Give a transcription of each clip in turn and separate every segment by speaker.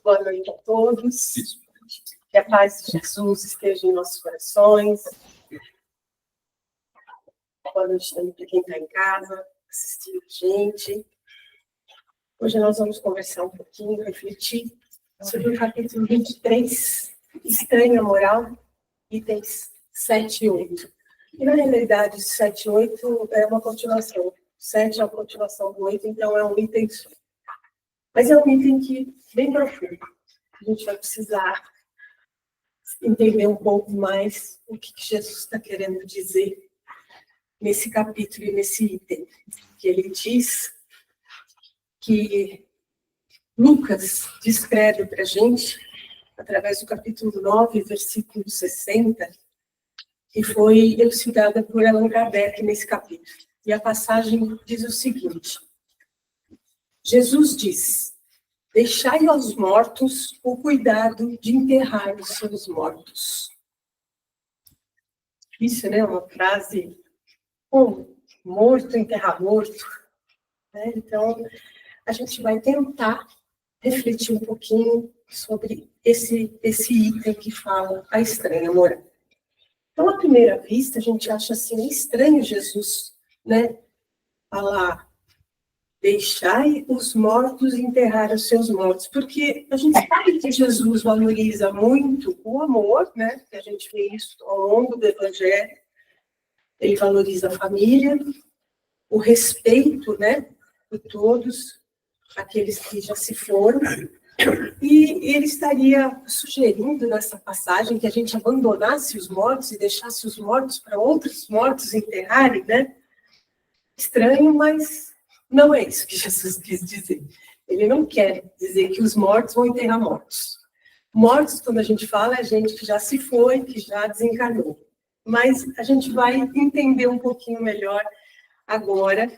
Speaker 1: Boa noite a todos. Que a paz de Jesus esteja em nossos corações. Boa noite também para quem está em casa, assistindo a gente. Hoje nós vamos conversar um pouquinho, refletir sobre o capítulo 23, Estranha Moral, itens 7 e 8. E, na realidade, 7 e 8 é uma continuação. 7 é a continuação do 8, então é um item só. Mas é um item que bem profundo. A gente vai precisar entender um pouco mais o que Jesus está querendo dizer nesse capítulo e nesse item. Que ele diz que Lucas descreve para a gente, através do capítulo 9, versículo 60, que foi elucidada por Allan Kardec nesse capítulo. E a passagem diz o seguinte: Jesus diz: deixai aos mortos o cuidado de enterrar os seus mortos. Isso, né? Uma frase, morto enterrar morto. Né? Então, a gente vai tentar refletir um pouquinho sobre esse item que fala a estranha moral. Então, à primeira vista, a gente acha assim, estranho Jesus, né? Falar: deixai os mortos enterrar os seus mortos, porque a gente sabe que Jesus valoriza muito o amor, né? Que a gente vê isso ao longo do Evangelho. Ele valoriza a família, o respeito, né? Por todos aqueles que já se foram. E ele estaria sugerindo nessa passagem que a gente abandonasse os mortos e deixasse os mortos para outros mortos enterrarem, né? Estranho, mas não é isso que Jesus quis dizer. Ele não quer dizer que os mortos vão enterrar mortos. Mortos, quando a gente fala, é gente que já se foi, que já desencarnou. Mas a gente vai entender um pouquinho melhor agora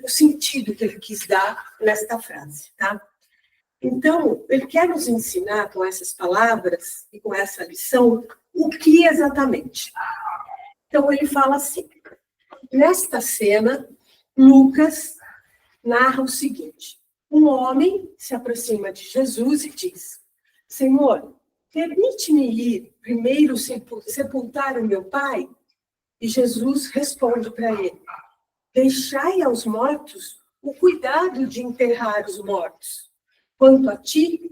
Speaker 1: o sentido que ele quis dar nesta frase, tá? Então, ele quer nos ensinar com essas palavras e com essa lição o que exatamente. Então, ele fala assim: nesta cena, Lucas narra o seguinte: um homem se aproxima de Jesus e diz: Senhor, permite-me ir primeiro sepultar o meu pai? E Jesus responde para ele: deixai aos mortos o cuidado de enterrar os mortos. Quanto a ti,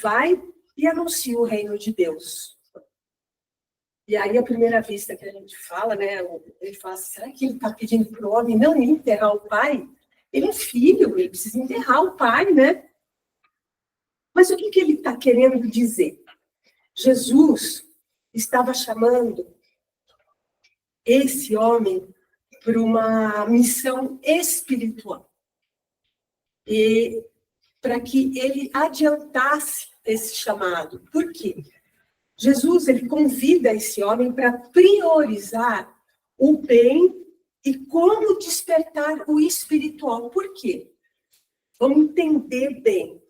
Speaker 1: vai e anuncia o reino de Deus. E aí, à primeira vista que a gente fala, né, ele fala: será que ele está pedindo para o homem não enterrar o pai? Ele é filho, ele precisa enterrar o pai, né? Mas o que ele está querendo dizer? Jesus estava chamando esse homem para uma missão espiritual. E para que ele adiantasse esse chamado. Por quê? Jesus, ele convida esse homem para priorizar o bem e como despertar o espiritual. Por quê? Vamos entender bem.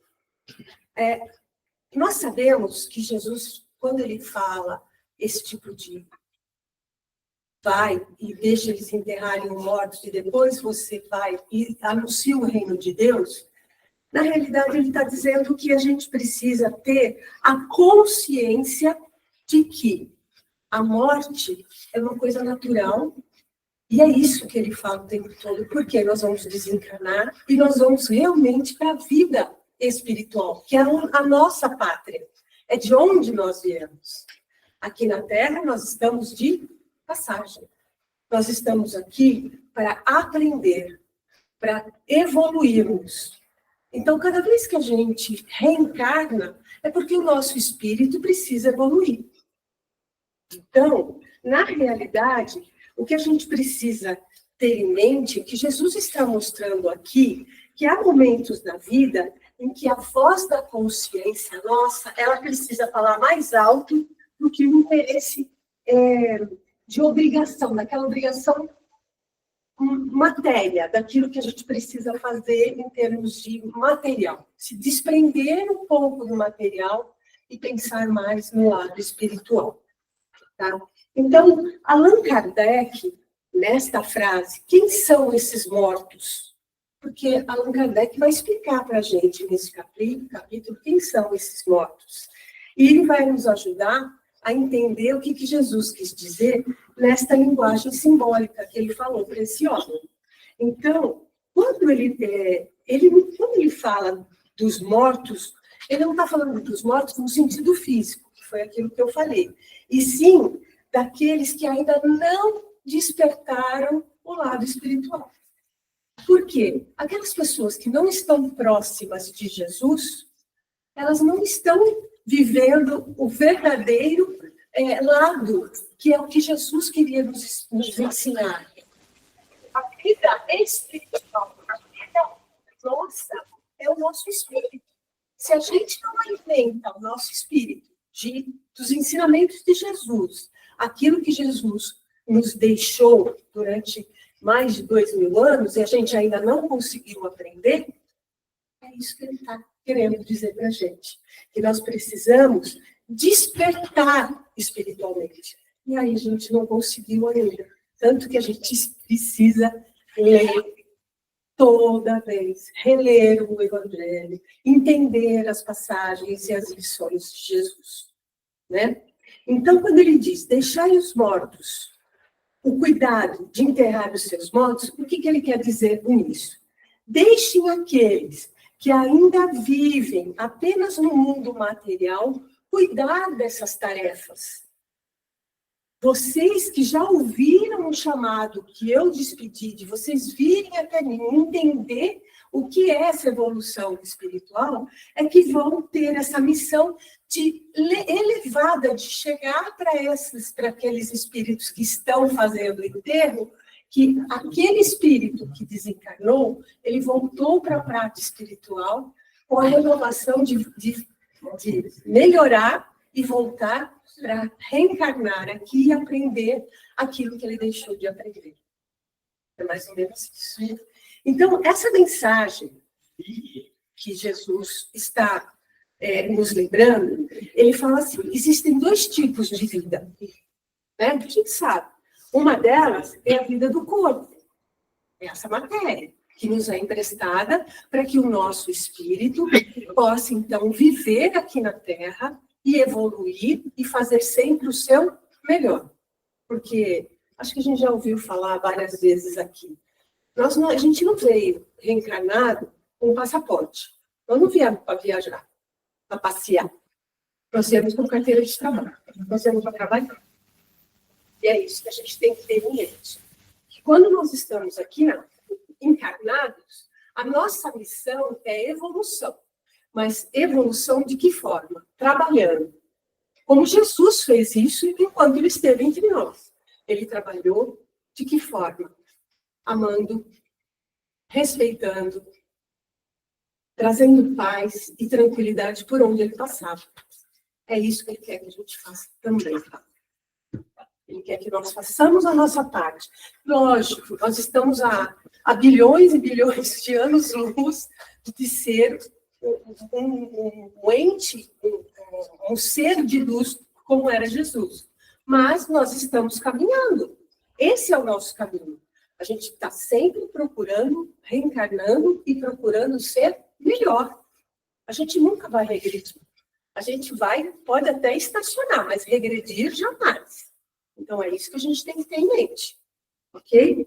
Speaker 1: Nós sabemos que Jesus, quando ele fala esse tipo de vai e deixa eles enterrarem os mortos e depois você vai e anuncia o reino de Deus, na realidade ele está dizendo que a gente precisa ter a consciência de que a morte é uma coisa natural, e é isso que ele fala o tempo todo, porque nós vamos desencarnar e nós vamos realmente para a vida espiritual, que é a nossa pátria, é de onde nós viemos. Aqui na Terra nós estamos de passagem. Nós estamos aqui para aprender, para evoluirmos. Então, cada vez que a gente reencarna, é porque o nosso espírito precisa evoluir. Então, na realidade, o que a gente precisa ter em mente é que Jesus está mostrando aqui que há momentos na vida em que a voz da consciência nossa, ela precisa falar mais alto do que o interesse de obrigação, daquela obrigação matéria, daquilo que a gente precisa fazer em termos de material. Se desprender um pouco do material e pensar mais no lado espiritual. Tá? Então, Allan Kardec, nesta frase, quem são esses mortos? porque Allan Kardec vai explicar para a gente, nesse capítulo, quem são esses mortos. E ele vai nos ajudar a entender o que Jesus quis dizer nesta linguagem simbólica que ele falou para esse homem. Então, quando ele fala dos mortos, ele não está falando dos mortos no sentido físico, que foi aquilo que eu falei, e sim daqueles que ainda não despertaram o lado espiritual. Por quê? Aquelas pessoas que não estão próximas de Jesus, elas não estão vivendo o verdadeiro lado, que é o que Jesus queria nos ensinar. A vida espiritual, a vida nossa, é o nosso espírito. Se a gente não alimenta o nosso espírito dos ensinamentos de Jesus, aquilo que Jesus nos deixou durante mais de 2000 anos, e a gente ainda não conseguiu aprender, é isso que ele está querendo dizer para a gente. Que nós precisamos despertar espiritualmente. E aí a gente não conseguiu ainda. Tanto que a gente precisa ler toda vez, reler o Evangelho, entender as passagens e as lições de Jesus. Né? Então, quando ele diz, deixai os mortos o cuidado de enterrar os seus mortos, o que ele quer dizer com isso? Deixem aqueles que ainda vivem apenas no mundo material cuidar dessas tarefas. Vocês que já ouviram o chamado que eu despedi de vocês virem até mim, entender o que é essa evolução espiritual, é que vão ter essa missão elevada de chegar para aqueles espíritos que estão fazendo o enterro, que aquele espírito que desencarnou, ele voltou para a prática espiritual com a renovação de melhorar e voltar para reencarnar aqui e aprender aquilo que ele deixou de aprender. É mais ou menos isso. Então, essa mensagem que Jesus está nos lembrando, ele fala assim, existem 2 tipos de vida. Né? A gente sabe. Uma delas é a vida do corpo. É essa matéria que nos é emprestada para que o nosso espírito possa, então, viver aqui na Terra e evoluir e fazer sempre o seu melhor. Porque, acho que a gente já ouviu falar várias vezes aqui, a gente não veio reencarnado com um passaporte. Nós não viemos para viajar, para passear. Nós viemos com carteira de trabalho. Nós viemos para trabalhar. E é isso que a gente tem que ter em mente. Que quando nós estamos aqui encarnados, a nossa missão é evolução. Mas evolução de que forma? Trabalhando. Como Jesus fez isso enquanto ele esteve entre nós. Ele trabalhou de que forma? Amando, respeitando, trazendo paz e tranquilidade por onde ele passava. É isso que ele quer que a gente faça também. Ele quer que nós façamos a nossa parte. Lógico, nós estamos a bilhões e bilhões de anos-luz de ser um ente, um ser de luz como era Jesus. Mas nós estamos caminhando. Esse é o nosso caminho. A gente está sempre procurando, reencarnando e procurando ser melhor. A gente nunca vai regredir. A gente pode até estacionar, mas regredir jamais. Então, é isso que a gente tem que ter em mente. Ok?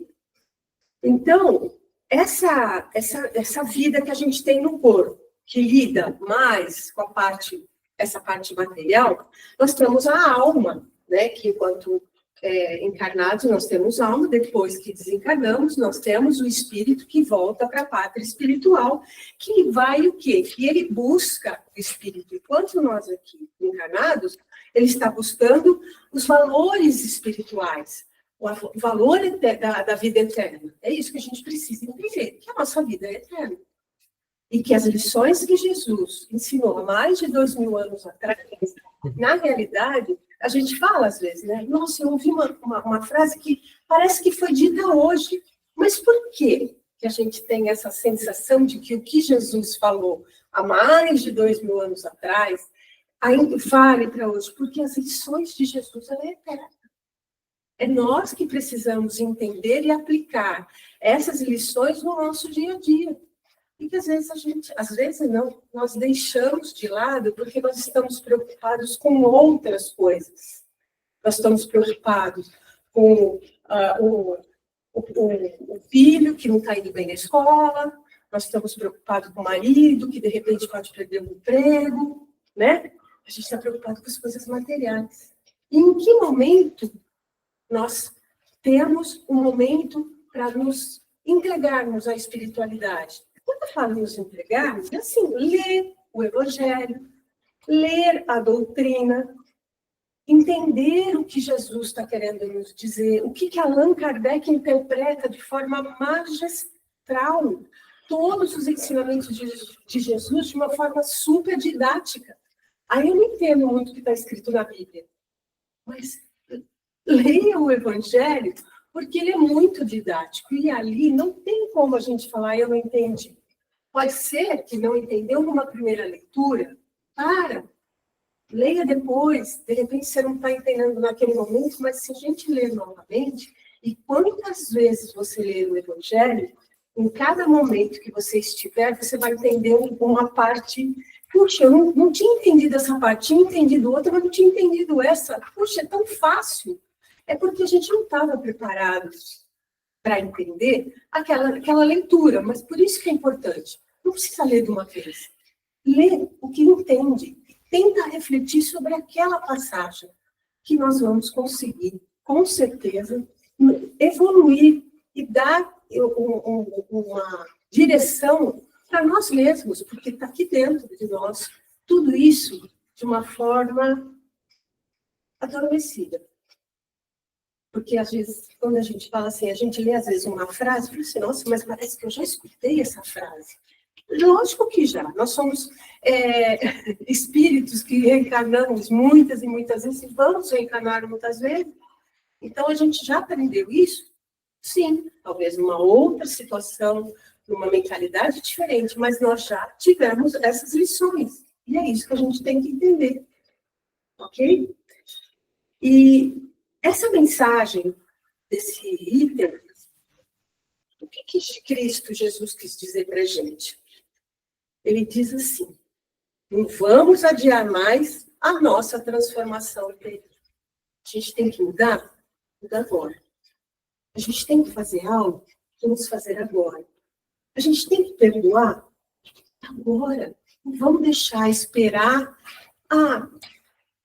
Speaker 1: Então, essa vida que a gente tem no corpo, que lida mais com essa parte material, nós temos a alma, né? Que enquanto encarnados, nós temos alma, depois que desencarnamos, nós temos o espírito que volta para a pátria espiritual, que vai o quê? Que ele busca o espírito. Enquanto nós aqui encarnados, ele está buscando os valores espirituais, o valor da vida eterna. É isso que a gente precisa entender, que a nossa vida é eterna. E que as lições que Jesus ensinou há mais de 2000 anos atrás, na realidade, a gente fala às vezes, né? Nossa, eu ouvi uma frase que parece que foi dita hoje. Mas por quê que a gente tem essa sensação de que o que Jesus falou há mais de 2000 anos atrás ainda vale para hoje? Porque as lições de Jesus é eterna. É nós que precisamos entender e aplicar essas lições no nosso dia a dia. E que às vezes não, nós deixamos de lado porque nós estamos preocupados com outras coisas. Nós estamos preocupados com o filho que não está indo bem na escola, nós estamos preocupados com o marido que de repente pode perder o emprego, né? A gente está preocupado com as coisas materiais. E em que momento nós temos um momento para nos entregarmos à espiritualidade? Quando eu falo nos entregarmos, é assim, ler o Evangelho, ler a doutrina, entender o que Jesus está querendo nos dizer, o que Allan Kardec interpreta de forma magistral, todos os ensinamentos de Jesus de uma forma super didática. Aí eu não entendo muito o que está escrito na Bíblia, mas leia o Evangelho, porque ele é muito didático, e ali não tem como a gente falar, eu não entendi. Pode ser que não entendeu numa primeira leitura, leia depois, de repente você não está entendendo naquele momento, mas se a gente ler novamente, e quantas vezes você ler o Evangelho, em cada momento que você estiver, você vai entender uma parte. Puxa, eu não tinha entendido essa parte, tinha entendido outra, mas não tinha entendido essa. Puxa, é tão fácil. É porque a gente não estava preparado para entender aquela leitura, mas por isso que é importante. Não precisa ler de uma vez. Lê o que entende. Tenta refletir sobre aquela passagem que nós vamos conseguir, com certeza, evoluir e dar uma direção para nós mesmos, porque está aqui dentro de nós tudo isso de uma forma adormecida. Porque, às vezes, quando a gente fala assim, a gente lê, às vezes, uma frase, e fala assim, nossa, mas parece que eu já escutei essa frase. Lógico que já. Nós somos espíritos que reencarnamos muitas e muitas vezes, e vamos reencarnar muitas vezes. Então, a gente já aprendeu isso? Sim, talvez numa outra situação, numa mentalidade diferente, mas nós já tivemos essas lições. E é isso que a gente tem que entender. Ok? E essa mensagem desse item, o que Cristo Jesus quis dizer para a gente? Ele diz assim, não vamos adiar mais a nossa transformação interior. A gente tem que mudar agora. A gente tem que fazer algo, vamos fazer agora. A gente tem que perdoar agora. Não vamos deixar esperar.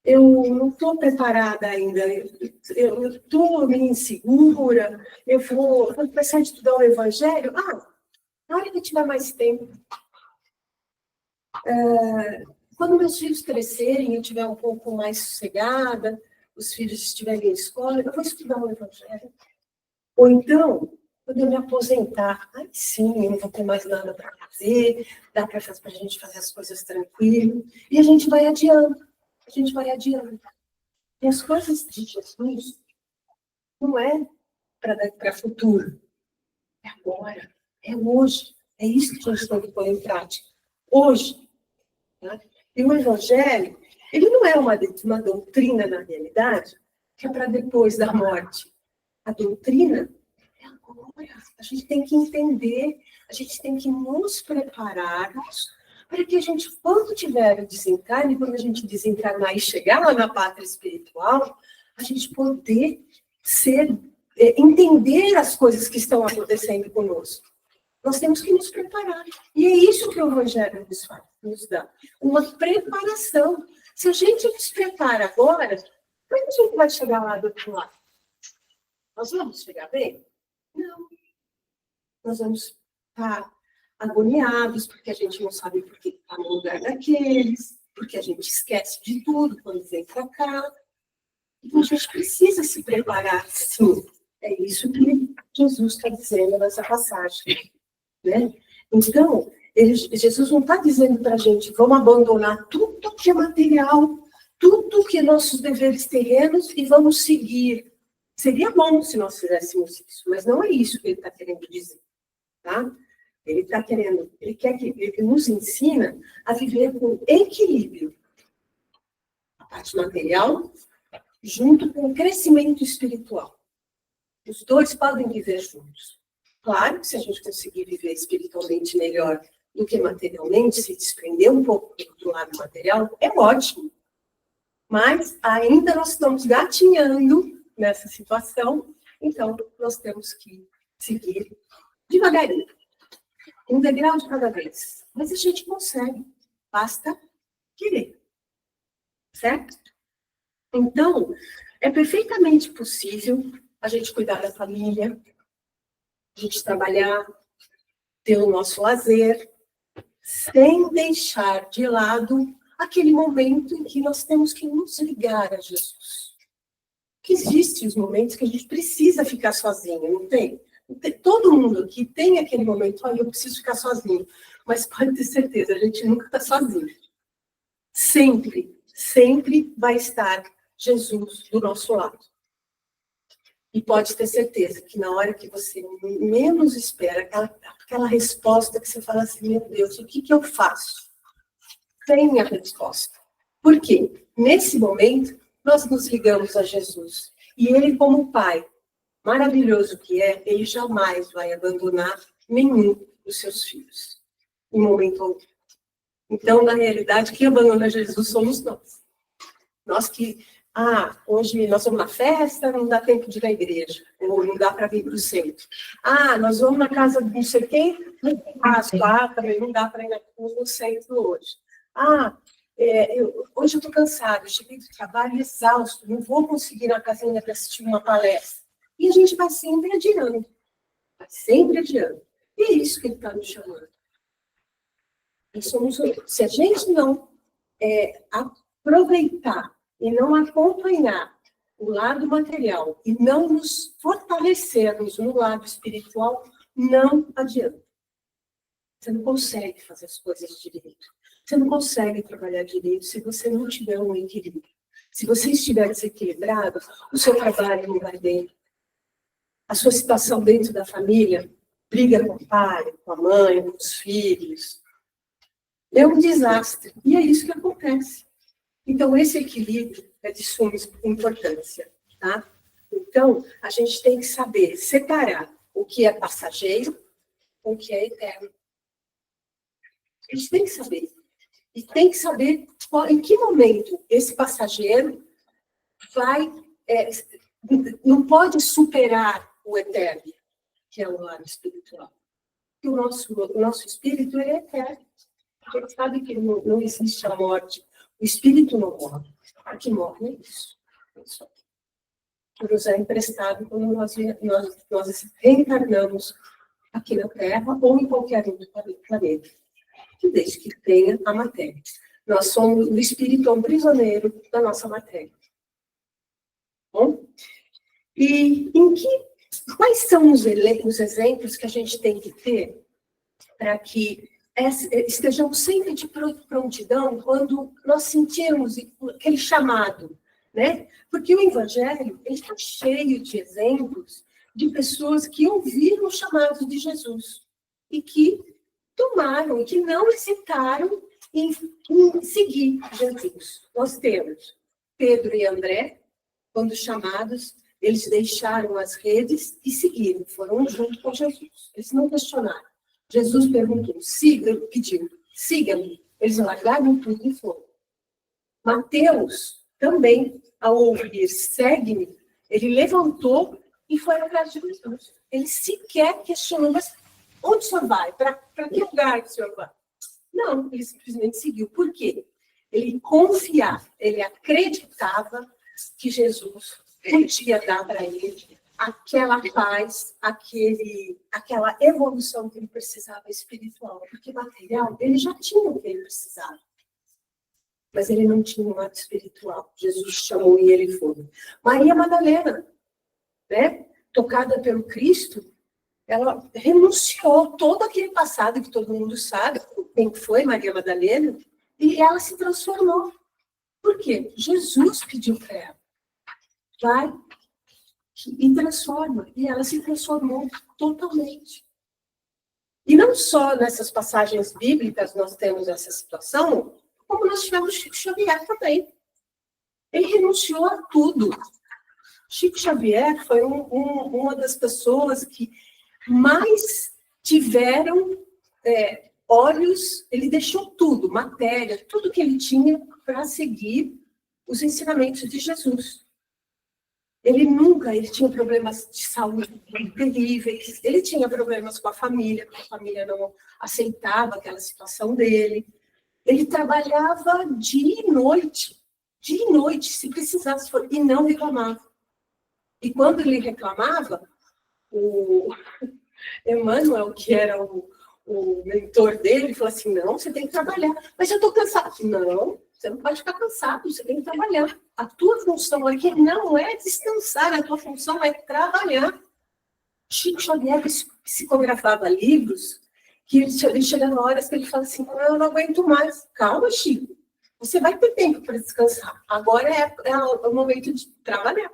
Speaker 1: Eu não estou preparada ainda, eu estou meio insegura, eu vou começar a estudar o Evangelho. Na hora que eu tiver mais tempo. Quando meus filhos crescerem, eu estiver um pouco mais sossegada, os filhos estiverem em escola, eu vou estudar o Evangelho. Ou então, quando eu me aposentar, aí sim, eu não vou ter mais nada para fazer, dá para a gente fazer as coisas tranquilo, e a gente vai adiando. A gente vai adiando. E as coisas de Jesus não é para futuro. É agora. É hoje. É isso que a gente tem que pôr em prática. Hoje. Tá? E o Evangelho, ele não é uma doutrina, na realidade, que é para depois da morte. A doutrina é agora. A gente tem que entender, a gente tem que nos prepararmos para que a gente, quando tiver o desencarne, quando a gente desencarnar e chegar lá na pátria espiritual, a gente poder entender as coisas que estão acontecendo conosco. Nós temos que nos preparar. E é isso que o Evangelho nos dá. Uma preparação. Se a gente nos prepara agora, como é que a gente vai chegar lá do outro lado? Nós vamos chegar bem? Não. Nós vamos estar agoniados, porque a gente não sabe por que está no lugar daqueles, porque a gente esquece de tudo quando vem para cá. Então, a gente precisa se preparar, sim. É isso que Jesus está dizendo nessa passagem. Né? Então, Jesus não está dizendo para a gente, vamos abandonar tudo que é material, tudo que é nossos deveres terrenos e vamos seguir. Seria bom se nós fizéssemos isso, mas não é isso que ele está querendo dizer. Tá? Ele quer que ele nos ensina a viver com equilíbrio. A parte material, junto com o crescimento espiritual. Os dois podem viver juntos. Claro que se a gente conseguir viver espiritualmente melhor do que materialmente, se desprender um pouco do lado material, é ótimo. Mas ainda nós estamos gatinhando nessa situação, então nós temos que seguir devagarinho, um degrau de cada vez. Mas a gente consegue, basta querer, certo? Então, é perfeitamente possível a gente cuidar da família, a gente trabalhar, ter o nosso lazer, sem deixar de lado aquele momento em que nós temos que nos ligar a Jesus. Que existem os momentos que a gente precisa ficar sozinho, não tem? Todo mundo aqui tem aquele momento, eu preciso ficar sozinho. Mas pode ter certeza, a gente nunca está sozinho. Sempre, sempre vai estar Jesus do nosso lado. E pode ter certeza que na hora que você menos espera, aquela resposta que você fala assim, meu Deus, o que eu faço? Tem a resposta. Por quê? Nesse momento, nós nos ligamos a Jesus. E Ele, como Pai, maravilhoso que é, Ele jamais vai abandonar nenhum dos seus filhos. Em momento algum. Então, na realidade, quem abandona Jesus somos nós. Nós que, hoje nós vamos na festa, não dá tempo de ir na igreja, ou não dá para vir para o centro. Nós vamos na casa de não sei quem, também não dá para ir no centro hoje. Hoje eu estou cansada, eu cheguei do trabalho exausto, não vou conseguir ir na casinha para assistir uma palestra. E a gente vai sempre adiando. E é isso que ele está nos chamando. Se a gente não aproveitar e não acompanhar o lado material e não nos fortalecermos no lado espiritual, não adianta. Você não consegue fazer as coisas direito. Você não consegue trabalhar direito se você não tiver um equilíbrio. Se você estiver desequilibrado, o seu trabalho não vai bem. A sua situação dentro da família, briga com o pai, com a mãe, com os filhos, é um desastre. E é isso que acontece. Então, esse equilíbrio é de suma importância, tá? Então, a gente tem que saber separar o que é passageiro com o que é eterno. A gente tem que saber. E tem que saber em que momento esse passageiro não pode superar o eterno, que é o lado espiritual. E o nosso espírito ele é eterno. A gente sabe que não existe a morte. O espírito não morre. O que morre é isso. Que nos é emprestado quando nós reencarnamos aqui na Terra ou em qualquer outro planeta. Desde que tenha a matéria. Nós somos, o espírito é um prisioneiro da nossa matéria. Bom? E quais são os exemplos que a gente tem que ter para que estejamos sempre de prontidão quando nós sentirmos aquele chamado, né? Porque o Evangelho está cheio de exemplos de pessoas que ouviram o chamado de Jesus e que tomaram e que não hesitaram em seguir Jesus. Nós temos Pedro e André, quando chamados, eles deixaram as redes e seguiram, foram junto com Jesus. Eles não questionaram. Jesus pediu, siga-me. Eles largaram tudo e foram. Mateus, também, ao ouvir, segue-me, ele levantou e foi atrás de Jesus. Ele sequer questionou, mas onde o senhor vai? Para que lugar o senhor vai? Não, ele simplesmente seguiu. Por quê? Ele confiava, ele acreditava que Jesus podia dar para ele aquela paz, aquela evolução que ele precisava espiritual. Porque material, ele já tinha o que ele precisava. Mas ele não tinha um lado espiritual. Jesus chamou e ele foi. Maria Madalena, né? Tocada pelo Cristo, ela renunciou todo aquele passado que todo mundo sabe, quem foi Maria Madalena, e ela se transformou. Por quê? Jesus pediu para ela. Vai e transforma. E ela se transformou totalmente. E não só nessas passagens bíblicas nós temos essa situação, como nós tivemos Chico Xavier também. Ele renunciou a tudo. Chico Xavier foi uma das pessoas que mais tiveram olhos, ele deixou tudo, matéria, tudo que ele tinha para seguir os ensinamentos de Jesus. Ele tinha problemas de saúde terríveis, ele tinha problemas com a família não aceitava aquela situação dele. Ele trabalhava dia e noite, se precisasse, e não reclamava. E quando ele reclamava, o Emmanuel, que era o mentor dele, falou assim, não, você tem que trabalhar. Mas eu estou cansado. Não, você não pode ficar cansado, você tem que trabalhar. A tua função aqui não é descansar, a tua função é trabalhar. Chico Xavier psicografava livros que ele chegava horas que ele fala assim, eu não aguento mais. Calma, Chico, você vai ter tempo para descansar. Agora é o momento de trabalhar.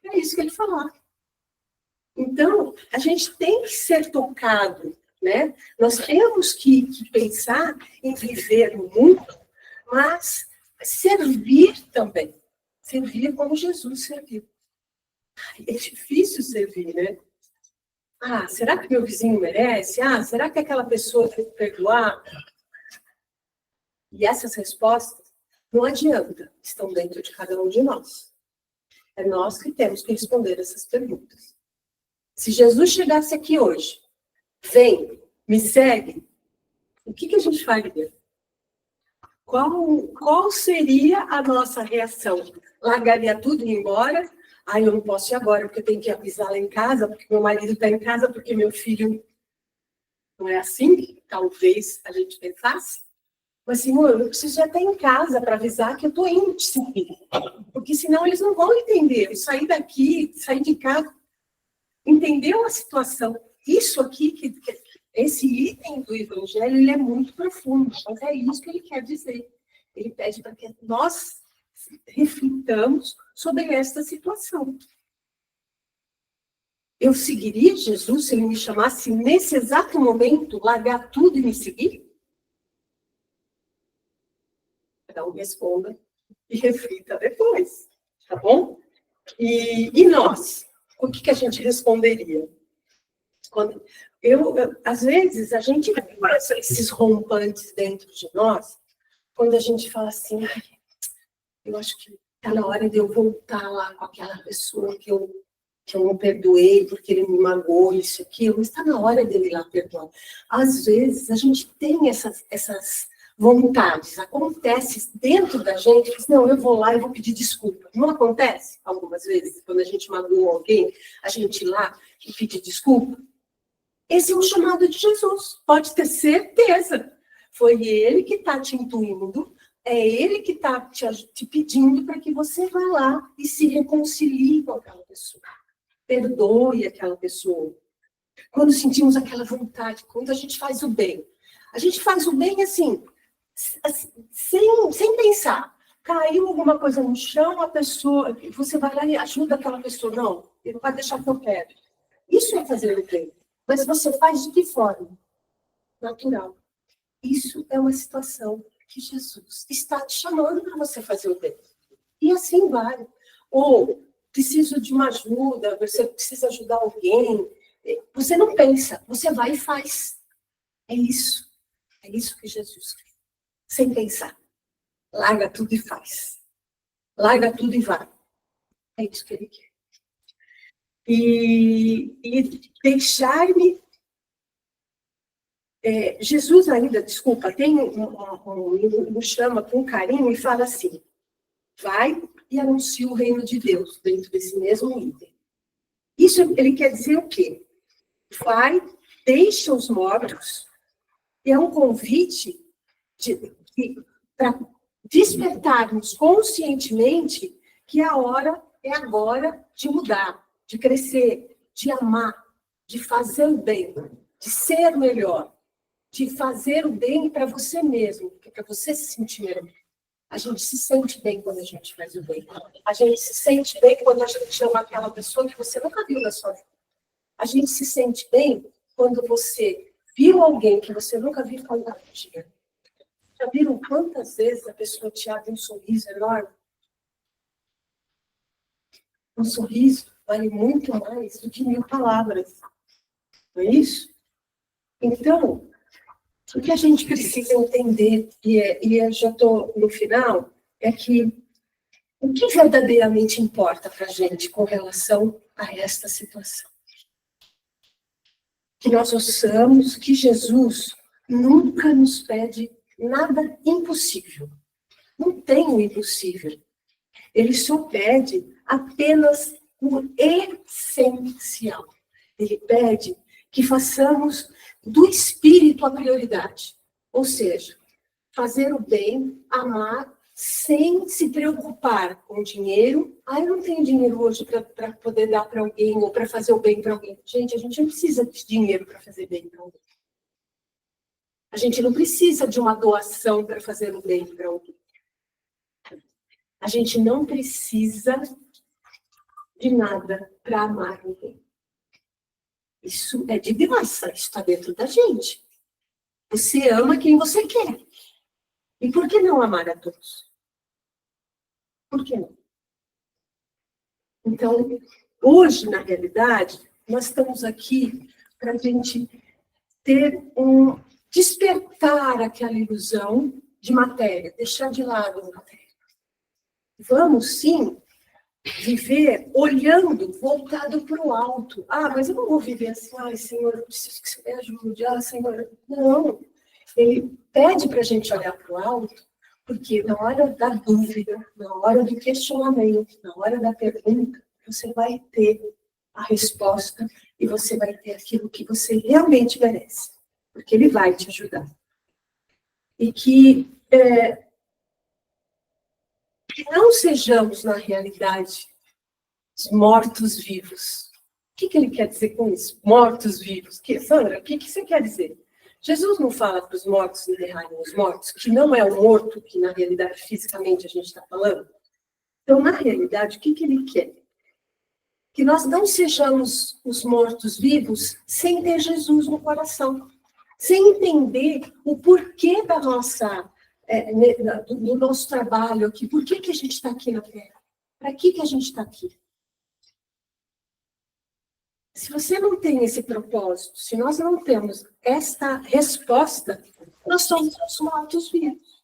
Speaker 1: É isso que ele falava. Então, a gente tem que ser tocado, né? Nós temos que pensar em viver no mundo, mas servir também. Servir como Jesus serviu. É difícil servir, né? Ah, será que meu vizinho merece? Ah, será que aquela pessoa tem que perdoar? E essas respostas, não adianta, estão dentro de cada um de nós. É nós que temos que responder essas perguntas. Se Jesus chegasse aqui hoje, vem, me segue, o que a gente faria? Qual seria a nossa reação? Largaria tudo e ir embora? Ah, eu não posso ir agora, porque eu tenho que avisar lá em casa, porque meu marido está em casa, porque meu filho... Não é assim que talvez a gente pensasse? Mas, Senhor, eu preciso já estar em casa para avisar que eu estou indo te seguir. Porque senão eles não vão entender. Eu sair daqui, sair de casa, entendeu a situação? Isso aqui, esse item do Evangelho, ele é muito profundo, mas é isso que ele quer dizer. Ele pede para que nós reflitamos sobre esta situação. Eu seguiria Jesus se ele me chamasse nesse exato momento, largar tudo e me seguir? Cada um responda e reflita depois, tá bom? E nós? O que a gente responderia? Às vezes, a gente vê esses rompantes dentro de nós, quando a gente fala assim, eu acho que está na hora de eu voltar lá com aquela pessoa que eu não perdoei, porque ele me magoou, isso, aquilo, está na hora dele ir lá perdoar. Às vezes, a gente tem essas vontades, acontece dentro da gente, não, eu vou lá e vou pedir desculpa. Não acontece algumas vezes, quando a gente magoou alguém, a gente ir lá e pedir desculpa? Esse é um chamado de Jesus, pode ter certeza. Foi ele que está te intuindo, é ele que está te pedindo para que você vá lá e se reconcilie com aquela pessoa. Perdoe aquela pessoa. Quando sentimos aquela vontade, quando a gente faz o bem. A gente faz o bem assim, sem pensar. Caiu alguma coisa no chão, a pessoa, você vai lá e ajuda aquela pessoa. Não, ele não vai deixar que eu quero. Isso é fazer o bem. Mas você faz de que forma? Natural. Isso é uma situação que Jesus está te chamando para você fazer o bem. E assim vai. Ou preciso de uma ajuda, você precisa ajudar alguém. Você não pensa, você vai e faz. É isso. É isso que Jesus quer. Sem pensar. Larga tudo e faz. Larga tudo e vai. É isso que ele quer. E deixar-me... Jesus ainda, desculpa, nos chama com carinho e fala assim, vai e anuncia o reino de Deus dentro desse mesmo item. Isso ele quer dizer o quê? Vai, deixa os mortos, e é um convite para despertarmos conscientemente que a hora é agora de mudar, de crescer, de amar, de fazer o bem, de ser melhor, de fazer o bem para você mesmo, para você se sentir melhor. A gente se sente bem quando a gente faz o bem. A gente se sente bem quando a gente ama aquela pessoa que você nunca viu na sua vida. A gente se sente bem quando você viu alguém que você nunca viu falar um dia. Já viram quantas vezes a pessoa te abre um sorriso enorme? Um sorriso vale muito mais do que 1000 palavras. Não é isso? Então, o que a gente precisa entender, e eu já estou no final, é que o que verdadeiramente importa para a gente com relação a esta situação? Que nós ouçamos que Jesus nunca nos pede nada impossível. Não tem o impossível. Ele só pede apenas o essencial. Ele pede que façamos do espírito a prioridade. Ou seja, fazer o bem, amar, sem se preocupar com dinheiro. Eu não tenho dinheiro hoje para poder dar para alguém ou para fazer o bem para alguém. Gente, a gente não precisa de dinheiro para fazer bem para alguém. A gente não precisa de uma doação para fazer o bem para alguém. A gente não precisa de nada para amar ninguém. Isso é de graça, isso está dentro da gente. Você ama quem você quer. E por que não amar a todos? Por que não? Então, hoje, na realidade, nós estamos aqui para a gente ter despertar aquela ilusão de matéria, deixar de lado a matéria. Vamos, sim, viver olhando, voltado para o alto. Mas eu não vou viver assim, Senhor, eu preciso que você me ajude. Senhor, não. Ele pede para a gente olhar para o alto, porque na hora da dúvida, na hora do questionamento, na hora da pergunta, você vai ter a resposta e você vai ter aquilo que você realmente merece. Porque ele vai te ajudar. E que não sejamos, na realidade, mortos-vivos. O que ele quer dizer com isso? Mortos-vivos. Sandra, o que você quer dizer? Jesus não fala para os mortos enterrarem os mortos, que não é o morto que, na realidade, fisicamente a gente está falando. Então, na realidade, o que ele quer? Que nós não sejamos os mortos-vivos sem ter Jesus no coração. Sem entender o porquê da do nosso trabalho aqui. Por que a gente está aqui na Terra? Para que a gente está aqui? Se você não tem esse propósito, se nós não temos esta resposta, nós somos os mortos-vivos.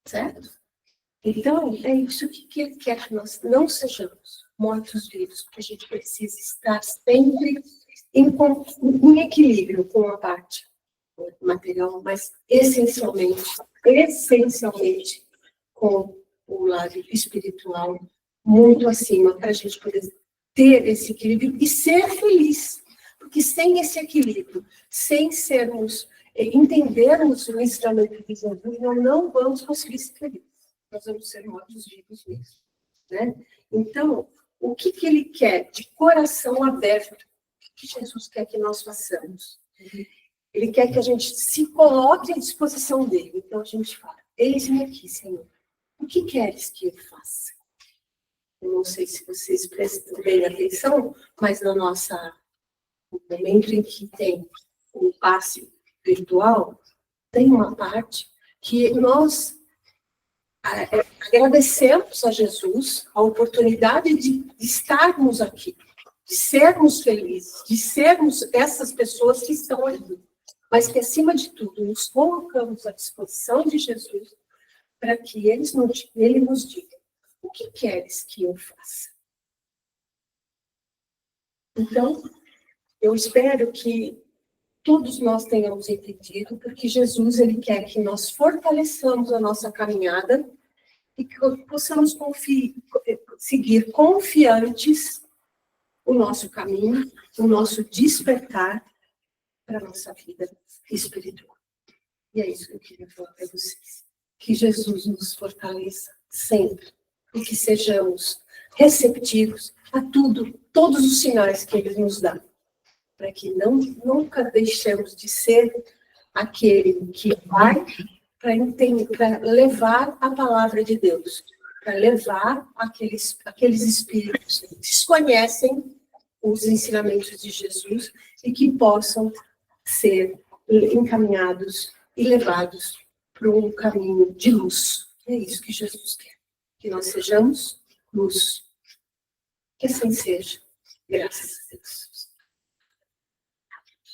Speaker 1: Certo? Então, é isso que ele quer que nós não sejamos mortos-vivos, porque a gente precisa estar sempre em equilíbrio com a parte material, mas essencialmente com o lado espiritual muito acima, para a gente poder ter esse equilíbrio e ser feliz. Porque sem esse equilíbrio, sem entendermos o ensinamento de Jesus, nós não vamos conseguir ser felizes. Nós vamos ser mortos-vivos mesmo. Né? Então, o que ele quer de coração aberto? O que Jesus quer que nós façamos? Ele quer que a gente se coloque à disposição dele. Então, a gente fala, eis-me aqui, Senhor. O que queres que eu faça? Eu não sei se vocês prestam bem atenção, mas no momento em que tem o passe virtual, tem uma parte que nós agradecemos a Jesus a oportunidade de estarmos aqui, de sermos felizes, de sermos essas pessoas que estão ali, mas que, acima de tudo, nos colocamos à disposição de Jesus para que ele nos diga: o que queres que eu faça? Então, eu espero que todos nós tenhamos entendido, porque Jesus ele quer que nós fortaleçamos a nossa caminhada e que possamos seguir confiantes o nosso caminho, o nosso despertar para a nossa vida espiritual. E é isso que eu queria falar para vocês. Que Jesus nos fortaleça sempre e que sejamos receptivos a todos os sinais que Ele nos dá, para que nunca deixemos de ser aquele que vai para levar a palavra de Deus, para levar aqueles espíritos que desconhecem os ensinamentos de Jesus e que possam ser encaminhados e levados para um caminho de luz. É isso que Jesus quer. que nós sejamos luz. Que assim seja. Graças a Deus.